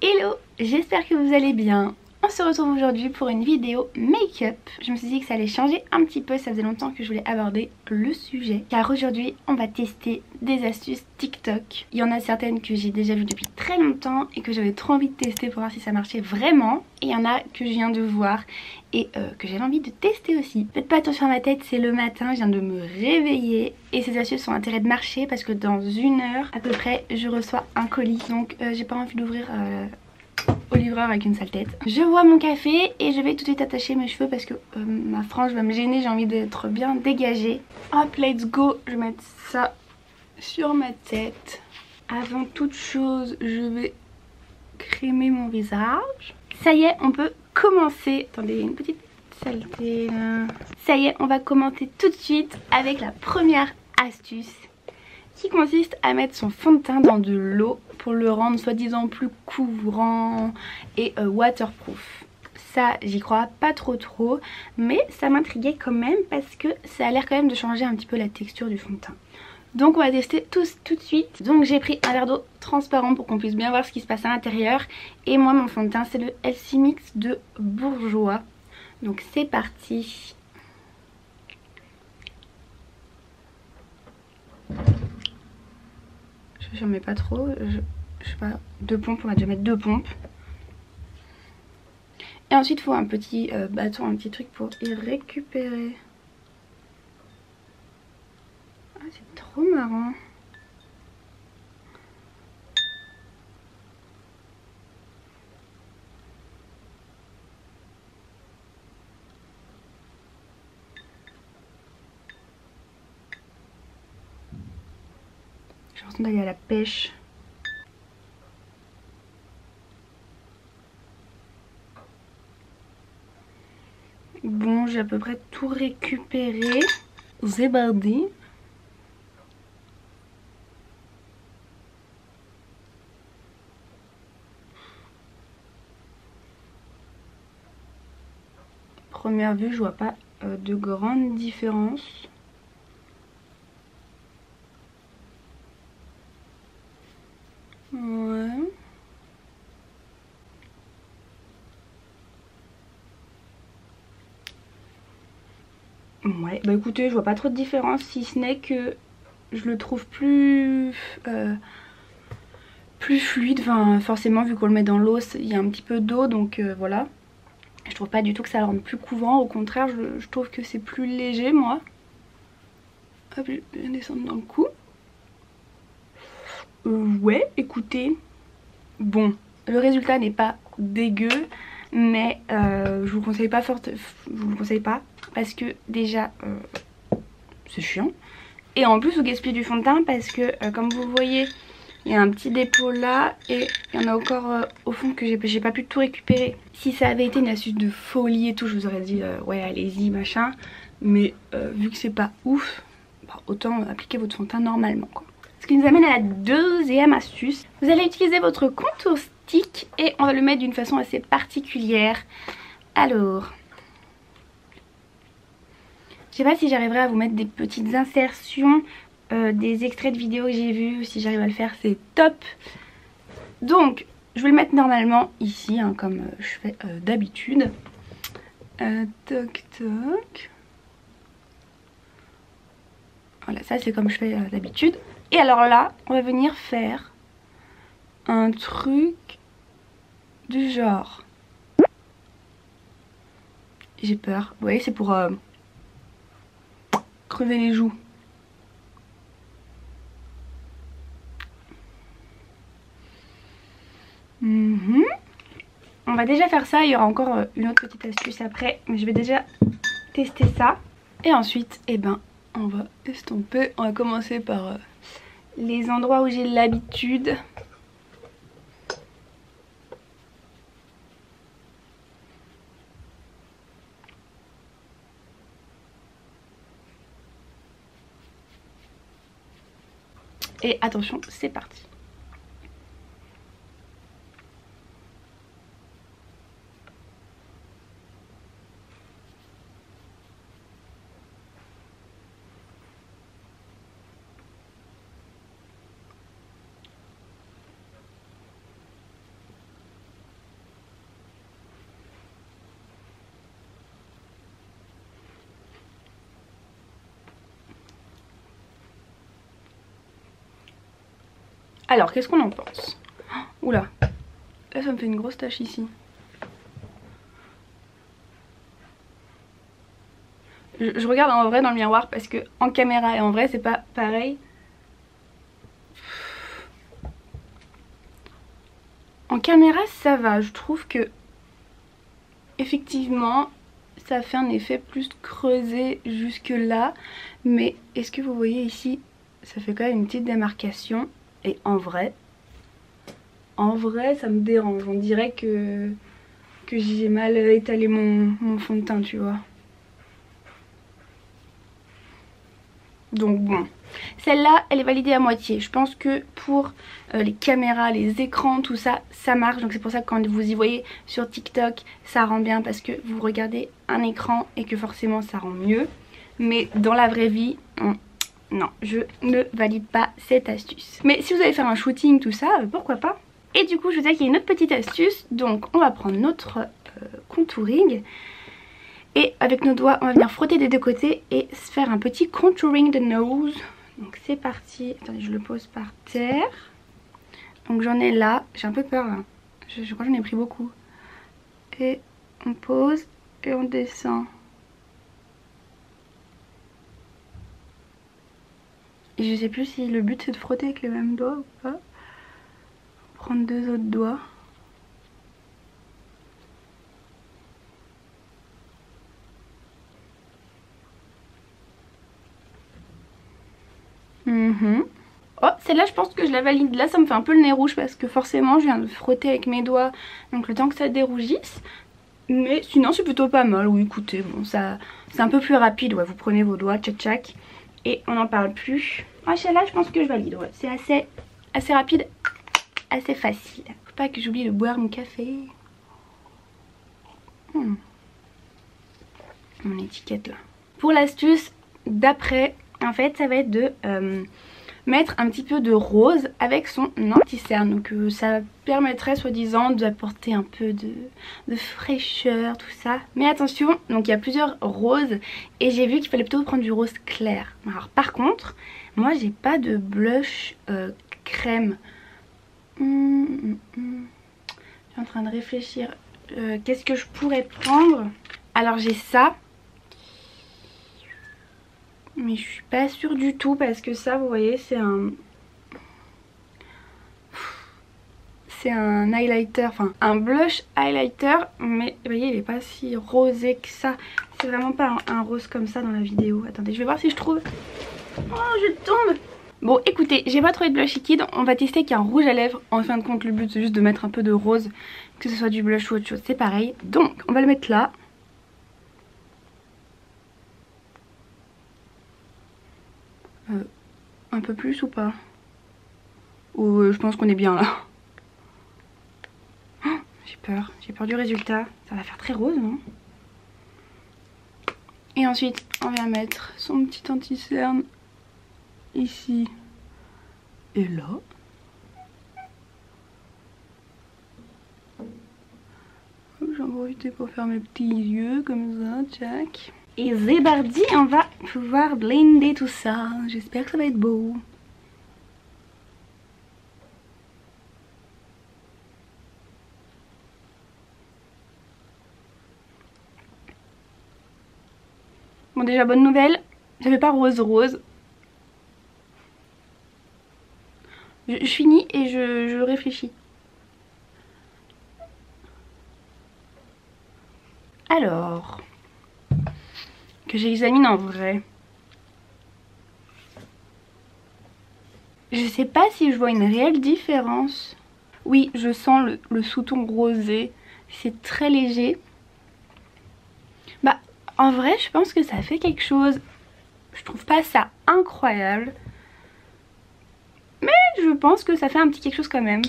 Hello, j'espère que vous allez bien. On se retrouve aujourd'hui pour une vidéo make-up. Je me suis dit que ça allait changer un petit peu, ça faisait longtemps que je voulais aborder le sujet. Car aujourd'hui, on va tester des astuces TikTok. Il y en a certaines que j'ai déjà vues depuis très longtemps et que j'avais trop envie de tester pour voir si ça marchait vraiment. Et il y en a que je viens de voir et que j'avais envie de tester aussi. Faites pas attention à ma tête, c'est le matin, je viens de me réveiller. Et ces astuces ont intérêt de marcher parce que dans une heure à peu près, je reçois un colis. Donc j'ai pas envie d'ouvrir... au livreur avec une sale tête. Je bois mon café et je vais tout de suite attacher mes cheveux parce que ma frange va me gêner, j'ai envie d'être bien dégagée. Hop, let's go, je vais mettre ça sur ma tête. Avant toute chose, je vais crémer mon visage. Ça y est, on peut commencer. Attendez, une petite saleté là. Ça y est, on va commencer tout de suite avec la première astuce qui consiste à mettre son fond de teint dans de l'eau pour le rendre soi-disant plus couvrant et waterproof. Ça, j'y crois pas trop, mais ça m'intriguait quand même parce que ça a l'air quand même de changer un petit peu la texture du fond de teint. Donc on va tester tout de suite. Donc j'ai pris un verre d'eau transparent pour qu'on puisse bien voir ce qui se passe à l'intérieur. Et moi, mon fond de teint, c'est le LC Mix de Bourjois. Donc c'est parti. J'en mets pas trop, je sais pas, 2 pompes, on va déjà mettre 2 pompes. Et ensuite il faut un petit bâton, un petit truc pour y récupérer. Ah, c'est trop marrant. J'ai l'impression d'aller à la pêche. Bon, j'ai à peu près tout récupéré. Zébardé. Première vue, je vois pas de grande différence. Ouais. Ouais, bah écoutez, je vois pas trop de différence si ce n'est que je le trouve plus fluide. Enfin, forcément, vu qu'on le met dans l'eau, il y a un petit peu d'eau, donc voilà. Je trouve pas du tout que ça le rende plus couvrant, au contraire, je trouve que c'est plus léger, moi. Hop, je vais descendre dans le cou. Ouais, écoutez, bon, le résultat n'est pas dégueu, mais je vous conseille pas je vous le conseille pas parce que déjà c'est chiant. Et en plus vous gaspillez du fond de teint parce que comme vous voyez, il y a un petit dépôt là et il y en a encore au fond que j'ai pas pu tout récupérer. Si ça avait été une astuce de folie et tout, je vous aurais dit ouais allez-y machin, mais vu que c'est pas ouf, bah, autant appliquer votre fond de teint normalement quoi. Ce qui nous amène à la deuxième astuce. Vous allez utiliser votre contour stick et on va le mettre d'une façon assez particulière. Alors, je sais pas si j'arriverai à vous mettre des petites insertions, des extraits de vidéos que j'ai vus. Si j'arrive à le faire, c'est top. Donc, je vais le mettre normalement ici, hein, comme je fais d'habitude. Toc toc. Voilà, ça c'est comme je fais d'habitude. Et alors là, on va venir faire un truc du genre. J'ai peur. Vous voyez, c'est pour crever les joues. On va déjà faire ça. Il y aura encore une autre petite astuce après. Mais je vais déjà tester ça. Et ensuite, eh ben, on va estomper. On va commencer par les endroits où j'ai l'habitude. Et attention, c'est parti. Alors qu'est-ce qu'on en pense? Oula, là ça me fait une grosse tache ici. Je regarde en vrai dans le miroir parce que en caméra et en vrai c'est pas pareil. En caméra ça va, je trouve que effectivement ça fait un effet plus creusé jusque là. Mais est-ce que vous voyez ici, ça fait quand même une petite démarcation. Et en vrai ça me dérange. On dirait que j'ai mal étalé mon fond de teint, tu vois. Donc bon, celle-là elle est validée à moitié. Je pense que pour les caméras, les écrans, tout ça, ça marche. Donc c'est pour ça que quand vous y voyez sur TikTok, ça rend bien parce que vous regardez un écran et que forcément ça rend mieux. Mais dans la vraie vie, non, je ne valide pas cette astuce. Mais si vous allez faire un shooting, tout ça, pourquoi pas. Et du coup je vous disais qu'il y a une autre petite astuce. Donc on va prendre notre contouring. Et avec nos doigts on va venir frotter des deux côtés et se faire un petit contouring de nose. Donc c'est parti. Attendez, je le pose par terre. Donc j'en ai là. J'ai un peu peur là. Je crois que j'en ai pris beaucoup. Et on pose et on descend. Et je sais plus si le but c'est de frotter avec les mêmes doigts ou pas. Prendre deux autres doigts. Oh, celle-là je pense que je la valide. Là ça me fait un peu le nez rouge parce que forcément je viens de frotter avec mes doigts. Donc le temps que ça dérougisse. Mais sinon c'est plutôt pas mal. Oui écoutez, bon ça c'est un peu plus rapide. Ouais, vous prenez vos doigts, tchac tchac. Et on n'en parle plus. Ah, celle-là je pense que je valide. Ouais, c'est assez rapide, assez facile. Faut pas que j'oublie de boire mon café. Mon étiquette là. Pour l'astuce d'après, en fait ça va être de mettre un petit peu de rose avec son anti-cerne. Donc ça permettrait soi-disant d'apporter un peu de fraîcheur, tout ça. Mais attention, donc il y a plusieurs roses et j'ai vu qu'il fallait plutôt prendre du rose clair. Alors par contre, moi j'ai pas de blush crème. Je suis en train de réfléchir. Qu'est-ce que je pourrais prendre? Alors j'ai ça. Mais je suis pas sûre du tout parce que ça, vous voyez, c'est un highlighter, enfin un blush highlighter. Mais vous voyez, il est pas si rosé que ça. C'est vraiment pas un rose comme ça dans la vidéo. Attendez, je vais voir si je trouve. Oh, je tombe! Bon, écoutez, j'ai pas trouvé de blush liquide. On va tester qu'il y a un rouge à lèvres. En fin de compte, le but c'est juste de mettre un peu de rose. Que ce soit du blush ou autre chose, c'est pareil. Donc, on va le mettre là. Un peu plus ou pas? Ou je pense qu'on est bien là. Oh, j'ai peur du résultat. Ça va faire très rose, non? Et ensuite on vient mettre son petit anti-cerne ici et là. J'en profite pour faire mes petits yeux comme ça, tchac. Et zébardi, on va pouvoir blender tout ça. J'espère que ça va être beau. Bon, déjà bonne nouvelle, j'avais pas rose. Je finis et je réfléchis. Alors, que j'examine en vrai. Je sais pas si je vois une réelle différence. Oui, je sens le sous-ton rosé. C'est très léger. Bah, en vrai, je pense que ça fait quelque chose. Je trouve pas ça incroyable. Mais je pense que ça fait un petit quelque chose quand même.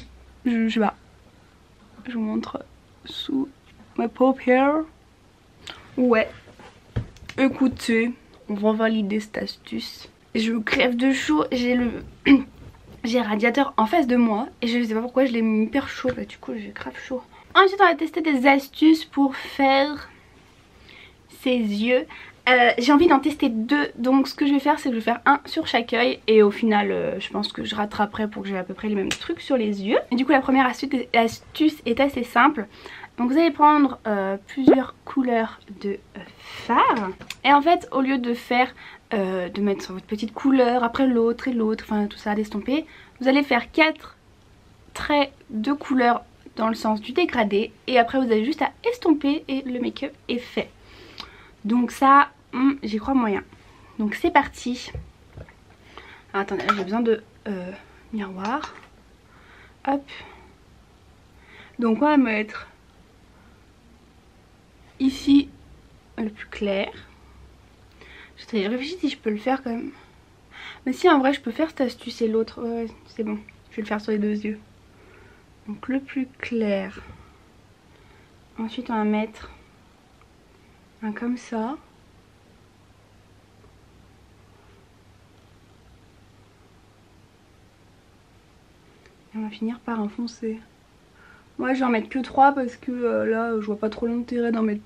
Je sais pas. Je vous montre sous ma paupière. Ouais. Écoutez, on va valider cette astuce. Je crève de chaud. J'ai un radiateur en face de moi. Et je sais pas pourquoi je l'ai mis hyper chaud. Bah, du coup, j'ai grave chaud. Ensuite, on va tester des astuces pour faire ses yeux. J'ai envie d'en tester 2, donc ce que je vais faire c'est que je vais faire un sur chaque œil et au final je pense que je rattraperai pour que j'ai à peu près les mêmes trucs sur les yeux. Et du coup la première astuce est assez simple. Donc vous allez prendre plusieurs couleurs de fard et en fait au lieu de faire de mettre sur votre petite couleur après l'autre et l'autre, enfin tout ça d'estomper, vous allez faire 4 traits de couleur dans le sens du dégradé et après vous avez juste à estomper et le make-up est fait. Donc ça, j'y crois moyen. Donc c'est parti. Alors, attendez, j'ai besoin de miroir. Hop. Donc on va mettre ici le plus clair. Je réfléchis si je peux le faire quand même. Mais si en vrai je peux faire cette astuce et l'autre. Ouais, c'est bon. Je vais le faire sur les 2 yeux. Donc le plus clair. Ensuite on va mettre un comme ça. Et on va finir par un foncé. Moi je vais en mettre que 3 parce que là je vois pas trop l'intérêt d'en mettre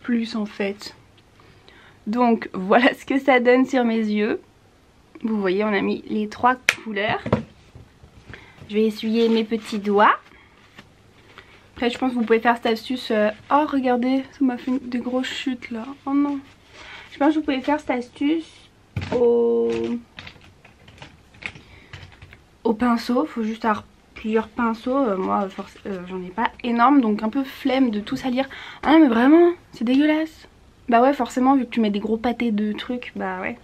plus en fait. Donc voilà ce que ça donne sur mes yeux. Vous voyez on a mis les 3 couleurs. Je vais essuyer mes petits doigts. Après je pense que vous pouvez faire cette astuce. Oh regardez, ça m'a fait des grosses chutes là. Oh non. Je pense que vous pouvez faire cette astuce au pinceau. Faut juste avoir plusieurs pinceaux. Moi j'en ai pas énorme donc un peu flemme de tout salir. Ah non mais vraiment c'est dégueulasse. Bah ouais forcément vu que tu mets des gros pâtés de trucs, bah ouais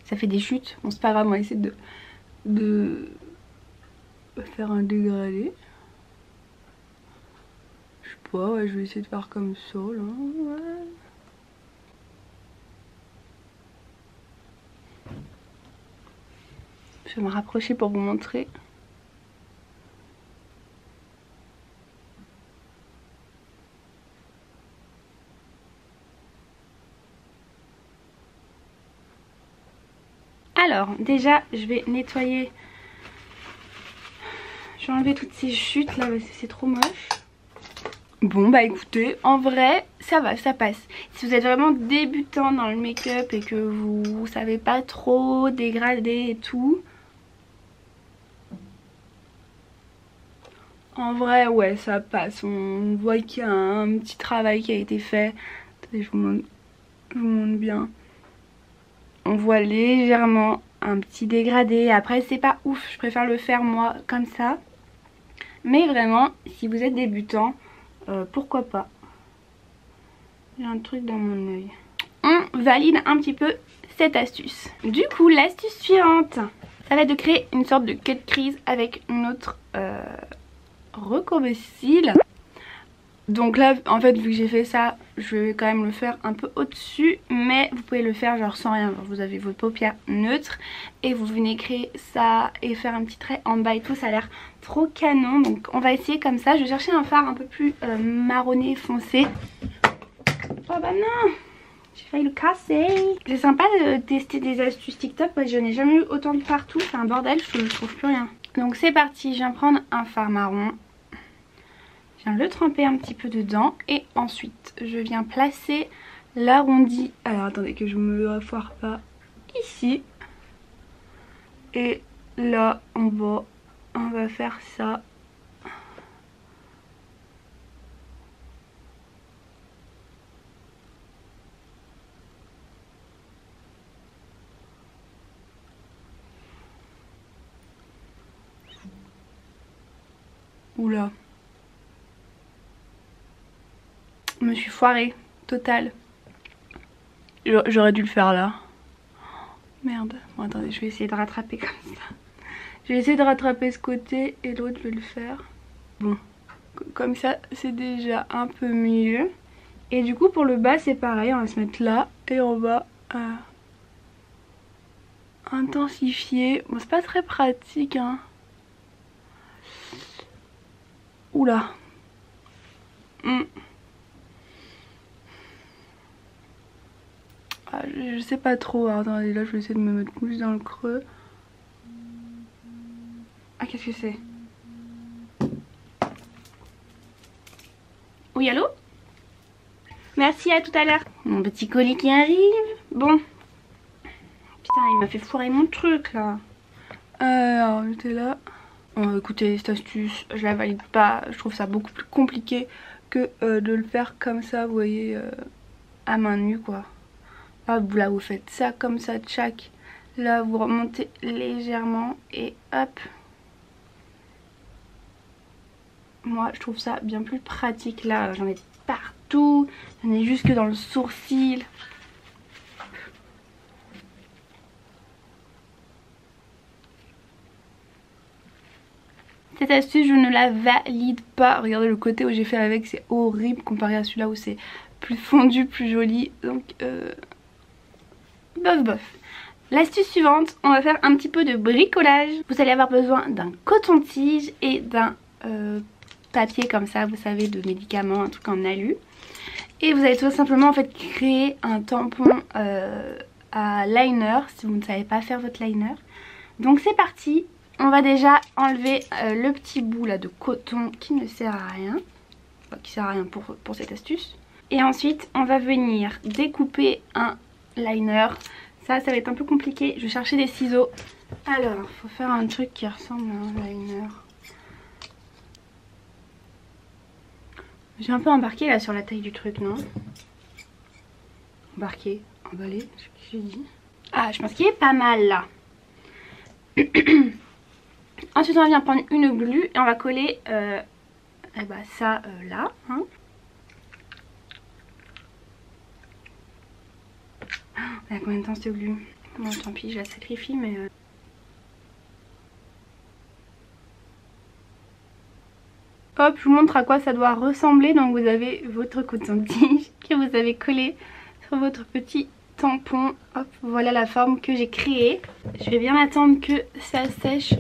ça fait des chutes. Bon c'est pas grave, on va essayer de faire un dégradé. Je sais pas, ouais, je vais essayer de faire comme ça là. Ouais. Je vais me rapprocher pour vous montrer. Alors déjà je vais nettoyer. Je vais enlever toutes ces chutes là parce que c'est trop moche. Bon bah écoutez, en vrai ça va, ça passe. Si vous êtes vraiment débutant dans le make-up et que vous savez pas trop dégrader et tout, en vrai ouais ça passe. On voit qu'il y a un petit travail qui a été fait. Attendez je vous montre bien. On voit légèrement un petit dégradé. Après c'est pas ouf, je préfère le faire moi comme ça. Mais vraiment si vous êtes débutant, pourquoi pas. J'ai un truc dans mon œil. On valide un petit peu cette astuce. Du coup l'astuce suivante, ça va être de créer une sorte de cut crease avec notre recourbe-cils. Donc là en fait vu que j'ai fait ça, je vais quand même le faire un peu au dessus. Mais vous pouvez le faire genre sans rien, genre, vous avez vos paupières neutres et vous venez créer ça et faire un petit trait en bas et tout. Ça a l'air trop canon, donc on va essayer comme ça. Je vais chercher un fard un peu plus marronné foncé. Oh bah non, j'ai failli le casser. C'est sympa de tester des astuces TikTok, parce que je n'ai jamais eu autant de partout. C'est un bordel, je ne trouve plus rien. Donc c'est parti, je viens prendre un fard marron. Je viens le tremper un petit peu dedans. Et ensuite, je viens placer l'arrondi. Alors attendez que je me foire pas. Ici. Et là, en bas, on va faire ça. Oula. Je me suis foirée, total. J'aurais dû le faire là. Merde. Bon attendez, je vais essayer de rattraper comme ça. Je vais essayer de rattraper ce côté et l'autre je vais le faire. Bon, comme ça c'est déjà un peu mieux. Et du coup pour le bas c'est pareil, on va se mettre là et on va intensifier. Bon c'est pas très pratique hein. Oula. Ah, je sais pas trop. Alors, attendez, là je vais essayer de me mettre plus dans le creux. Ah, qu'est-ce que c'est? Oui, allô? Merci, à tout à l'heure. Mon petit colis qui arrive. Bon. Putain, il m'a fait foirer mon truc là. Alors, j'étais là. Oh, écoutez, cette astuce, je la valide pas. Je trouve ça beaucoup plus compliqué que de le faire comme ça, vous voyez, à main nue quoi. Hop, là vous faites ça comme ça, tchac. Là vous remontez légèrement et hop. Moi je trouve ça bien plus pratique. Là j'en ai partout, j'en ai jusque dans le sourcil. Cette astuce je ne la valide pas. Regardez le côté où j'ai fait avec, c'est horrible comparé à celui-là où c'est plus fondu, plus joli. Donc bof bof. L'astuce suivante, on va faire un petit peu de bricolage. Vous allez avoir besoin d'un coton-tige et d'un papier comme ça, vous savez, de médicaments, un truc en alu. Et vous allez tout simplement en fait créer un tampon à liner si vous ne savez pas faire votre liner. Donc c'est parti. On va déjà enlever le petit bout là de coton qui ne sert à rien. Enfin, qui sert à rien pour cette astuce. Et ensuite on va venir découper un liner. Ça va être un peu compliqué. Je vais chercher des ciseaux. Alors, il faut faire un truc qui ressemble à un liner. J'ai un peu embarqué là sur la taille du truc, non? Embarqué, emballé, je sais ce que j'ai dit. Ah, je pense qu'il est pas mal là. Ensuite, on va venir prendre une glue et on va coller ça là. Hein. Elle a combien de temps cette glue? Bon tant pis, je la sacrifie mais... Hop, je vous montre à quoi ça doit ressembler. Donc vous avez votre coton-tige que vous avez collé sur votre petit tampon. Hop, voilà la forme que j'ai créée. Je vais bien attendre que ça sèche.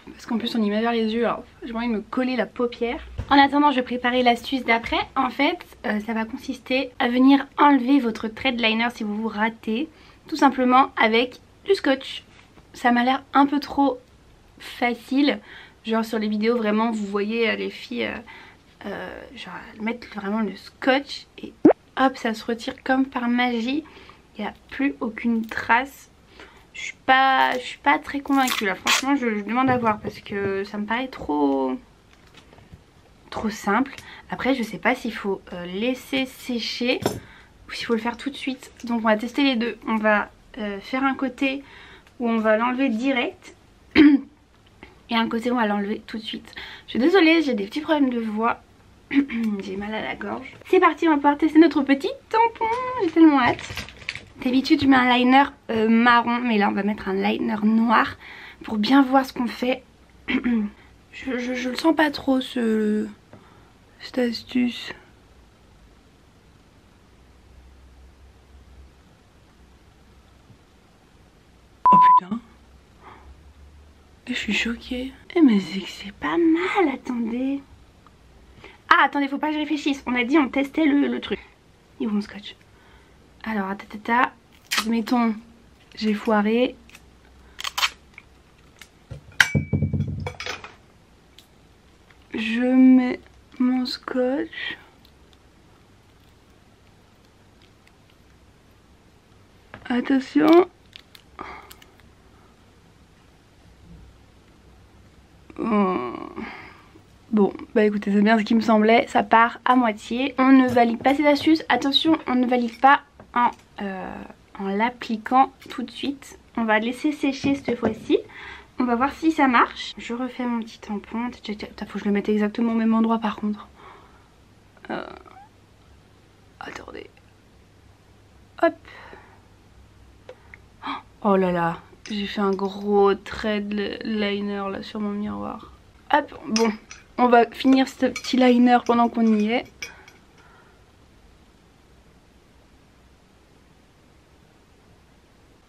Parce qu'en plus on y met vers les yeux, alors j'ai envie de me coller la paupière. En attendant, je vais préparer l'astuce d'après. En fait, ça va consister à venir enlever votre thread liner si vous vous ratez. Tout simplement avec du scotch. Ça m'a l'air un peu trop facile. Genre sur les vidéos vraiment vous voyez les filles genre mettre vraiment le scotch et hop ça se retire comme par magie. Il n'y a plus aucune trace. Je suis pas très convaincue là, franchement je demande à voir parce que ça me paraît trop simple. Après je sais pas s'il faut laisser sécher ou s'il faut le faire tout de suite. Donc on va tester les deux. On va faire un côté où on va l'enlever direct et un côté où on va l'enlever tout de suite. Je suis désolée, j'ai des petits problèmes de voix. J'ai mal à la gorge. C'est parti, on va pouvoir tester notre petit tampon. J'ai tellement hâte. D'habitude je mets un liner marron, mais là on va mettre un liner noir pour bien voir ce qu'on fait. je le sens pas trop cette astuce. Oh putain. Je suis choquée. Eh mais c'est que c'est pas mal, attendez. Ah attendez, faut pas que je réfléchisse. On a dit on testait le truc. Il est où mon scotch? Alors, admettons, j'ai foiré. Je mets mon scotch. Attention. Bon, bah écoutez, c'est bien ce qui me semblait. Ça part à moitié. On ne valide pas ces astuces. Attention, on ne valide pas en l'appliquant tout de suite. On va laisser sécher cette fois-ci. On va voir si ça marche. Je refais mon petit tampon. Faut que je le mette exactement au même endroit par contre. Attendez. Hop. Oh là là. J'ai fait un gros thread liner là sur mon miroir. Hop, bon. On va finir ce petit liner pendant qu'on y est.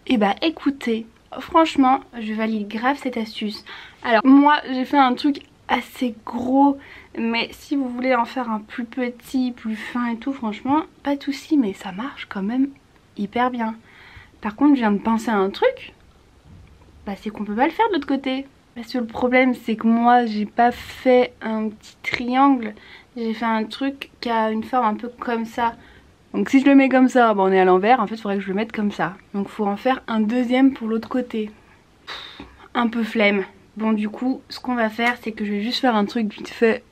Et bah écoutez, franchement je valide grave cette astuce. Alors moi j'ai fait un truc assez gros, mais si vous voulez en faire un plus petit, plus fin et tout, franchement pas de soucis, mais ça marche quand même hyper bien. Par contre je viens de penser à un truc, bah c'est qu'on peut pas le faire de l'autre côté. Parce que le problème c'est que moi j'ai pas fait un petit triangle, j'ai fait un truc qui a une forme un peu comme ça. Donc si je le mets comme ça, on est à l'envers, en fait il faudrait que je le mette comme ça. Donc il faut en faire un deuxième pour l'autre côté. Un peu flemme. Bon du coup ce qu'on va faire c'est que je vais juste faire un truc vite fait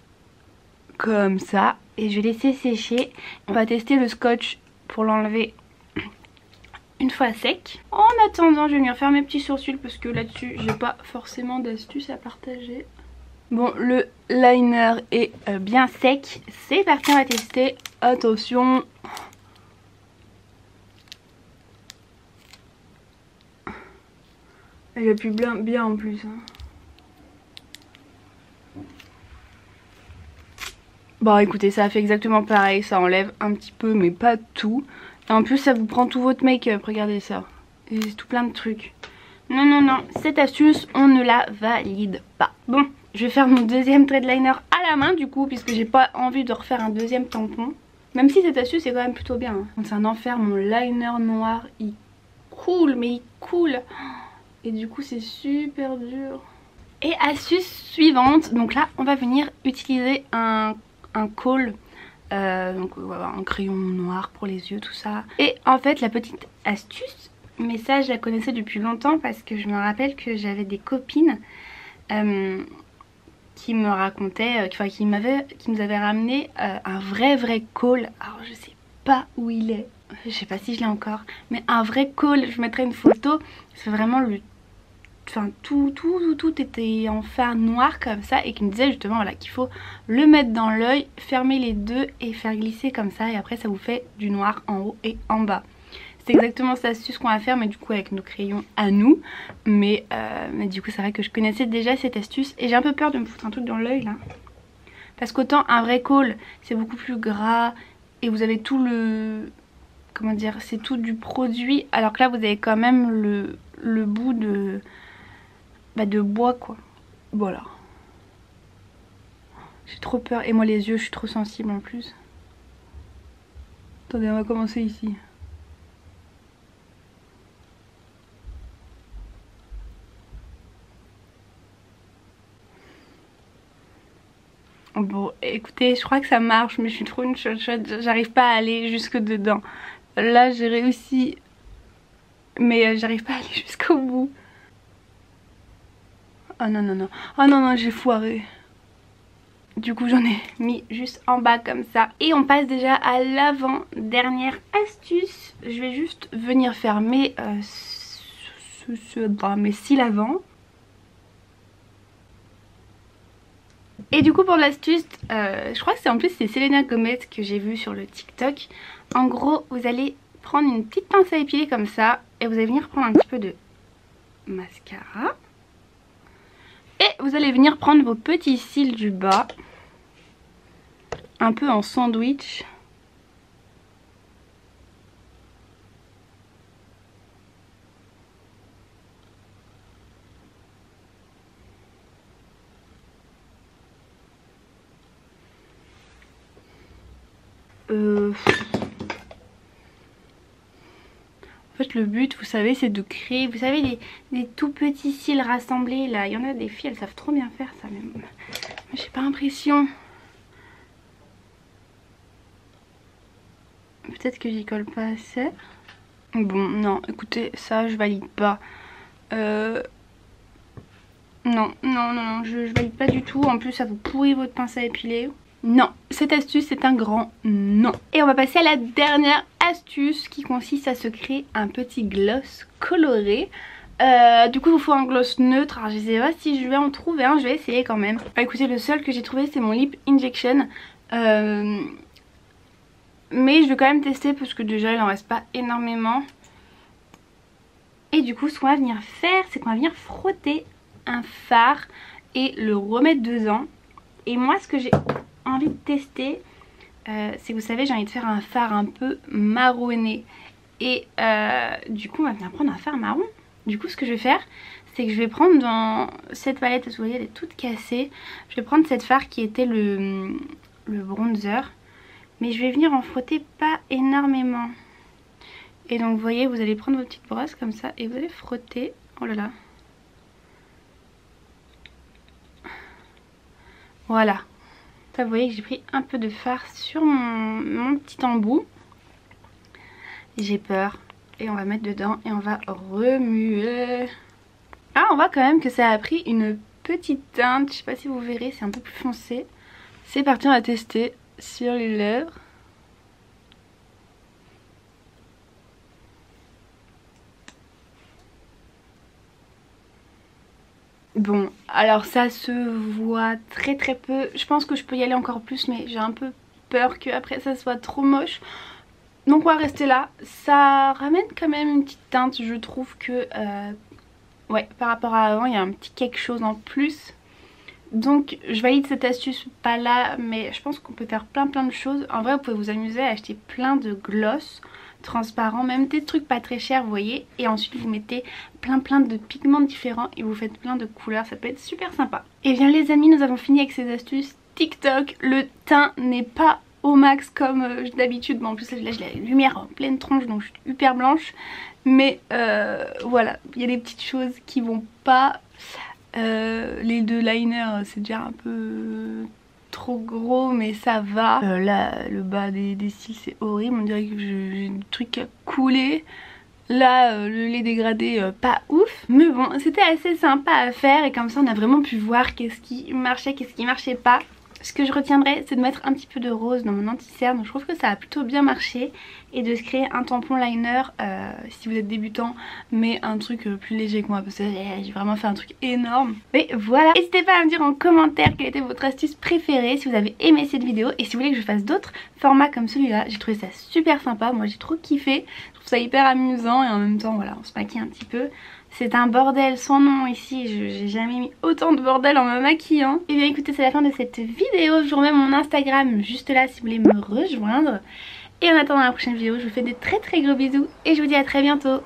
comme ça. Et je vais laisser sécher. On va tester le scotch pour l'enlever une fois sec. En attendant je vais venir faire mes petits sourcils parce que là-dessus j'ai pas forcément d'astuces à partager. Bon, le liner est bien sec. C'est parti, on va tester. Attention. Il appuie bien en plus. Bon écoutez, ça a fait exactement pareil. Ça enlève un petit peu mais pas tout. Et en plus ça vous prend tout votre make-up. Regardez ça. Et c'est tout plein de trucs. Non, non, non. Cette astuce, on ne la valide pas. Bon, je vais faire mon deuxième trait de liner à la main du coup, puisque j'ai pas envie de refaire un deuxième tampon. Même si cette astuce est quand même plutôt bien. C'est un enfer, mon liner noir, il coule, mais il coule. Et du coup c'est super dur. Et astuce suivante, donc là on va venir utiliser un kohl. Donc voilà, un crayon noir pour les yeux, tout ça. Et en fait la petite astuce, mais ça je la connaissais depuis longtemps parce que je me rappelle que j'avais des copines qui me racontaient, qui nous avaient ramené un vrai kohl. Alors je sais pas où il est, je sais pas si je l'ai encore, mais un vrai kohl, je mettrai une photo. C'est vraiment le... Enfin tout était en fer noir comme ça, et qui me disait justement voilà qu'il faut le mettre dans l'œil, fermer les deux et faire glisser comme ça, et après ça vous fait du noir en haut et en bas. C'est exactement cette astuce qu'on va faire, mais du coup avec nos crayons à nous. Mais du coup c'est vrai que je connaissais déjà cette astuce et j'ai un peu peur de me foutre un truc dans l'œil là. Parce qu'autant un vrai kohl c'est beaucoup plus gras et vous avez tout le... Comment dire, c'est tout du produit, alors que là vous avez quand même le bout de... de bois quoi. Voilà. J'ai trop peur, et moi les yeux je suis trop sensible en plus. Attendez, on va commencer ici. Bon écoutez, je crois que ça marche, mais je suis trop une chochotte, j'arrive pas à aller jusque dedans. Là j'ai réussi, mais j'arrive pas à aller jusqu'au bout. Oh non non non, oh non non, j'ai foiré. Du coup j'en ai mis juste en bas comme ça. Et on passe déjà à l'avant-dernière astuce. Je vais juste venir faire mes cils avant. Et du coup pour l'astuce, je crois que c'est en plus c'est Selena Gomez que j'ai vu sur le TikTok. En gros vous allez prendre une petite pince à épiler comme ça et vous allez venir prendre un petit peu de mascara. Et vous allez venir prendre vos petits cils du bas, un peu en sandwich. En fait le but vous savez c'est de créer, vous savez les tout petits cils rassemblés là. Il y en a des filles elles savent trop bien faire ça, mais moi j'ai pas l'impression. Peut-être que j'y colle pas assez. Bon non écoutez, ça je valide pas. Non, je valide pas du tout. En plus ça vous pourrit votre pince à épiler. Non, cette astuce c'est un grand non. Et on va passer à la dernière astuce qui consiste à se créer un petit gloss coloré. Du coup il vous faut un gloss neutre. Alors je sais pas si je vais en trouver un, je vais essayer quand même. Écoutez, le seul que j'ai trouvé c'est mon Lip Injection. Mais je vais quand même tester parce que déjà il en reste pas énormément. Et du coup ce qu'on va venir faire c'est qu'on va venir frotter un fard et le remettre dedans. Et moi ce que j'ai envie de tester, c'est que vous savez j'ai envie de faire un fard un peu marronné. Et du coup on va venir prendre un fard marron. Du coup ce que je vais faire c'est que je vais prendre dans cette palette, vous voyez elle est toute cassée. Je vais prendre cette fard qui était le bronzer. Mais je vais venir en frotter pas énormément. Et donc vous voyez vous allez prendre vos petites brosses comme ça et vous allez frotter. Oh là là. Voilà. Là, vous voyez que j'ai pris un peu de fard sur mon petit embout. J'ai peur. Et on va mettre dedans et on va remuer. Ah, on voit quand même que ça a pris une petite teinte. Je sais pas si vous verrez, c'est un peu plus foncé. C'est parti, on va tester sur les lèvres. Bon, alors ça se voit très très peu. Je pense que je peux y aller encore plus, mais j'ai un peu peur qu'après ça soit trop moche. Donc on va rester là. Ça ramène quand même une petite teinte. Je trouve que ouais, par rapport à avant, il y a un petit quelque chose en plus. Donc je valide cette astuce, pas là, mais je pense qu'on peut faire plein de choses. En vrai, vous pouvez vous amuser à acheter plein de gloss transparents, même des trucs pas très chers, vous voyez. Et ensuite vous mettez plein de pigments différents et vous faites plein de couleurs, ça peut être super sympa. Et bien les amis, nous avons fini avec ces astuces TikTok. Le teint n'est pas au max comme d'habitude. Bon, en plus là j'ai la lumière en pleine tronche, donc je suis hyper blanche. Mais voilà, il y a des petites choses qui vont pas. Les deux liners c'est déjà un peu trop gros, mais ça va. Là le bas des cils c'est horrible, on dirait que j'ai du truc à couler. Là le lait dégradé pas ouf, mais bon c'était assez sympa à faire et comme ça on a vraiment pu voir qu'est-ce qui marchait, qu'est-ce qui marchait pas. Ce que je retiendrai, c'est de mettre un petit peu de rose dans mon anti-cerne, donc je trouve que ça a plutôt bien marché. Et de se créer un tampon liner si vous êtes débutant, mais un truc plus léger que moi, parce que j'ai vraiment fait un truc énorme. Mais voilà, n'hésitez pas à me dire en commentaire quelle était votre astuce préférée, si vous avez aimé cette vidéo. Et si vous voulez que je fasse d'autres formats comme celui-là, j'ai trouvé ça super sympa, moi j'ai trop kiffé. Je trouve ça hyper amusant et en même temps voilà, on se maquille un petit peu. C'est un bordel sans nom ici, j'ai jamais mis autant de bordel en me maquillant. Et bien écoutez, c'est la fin de cette vidéo, je vous remets mon Instagram juste là si vous voulez me rejoindre. Et en attendant la prochaine vidéo, je vous fais de très gros bisous et je vous dis à très bientôt.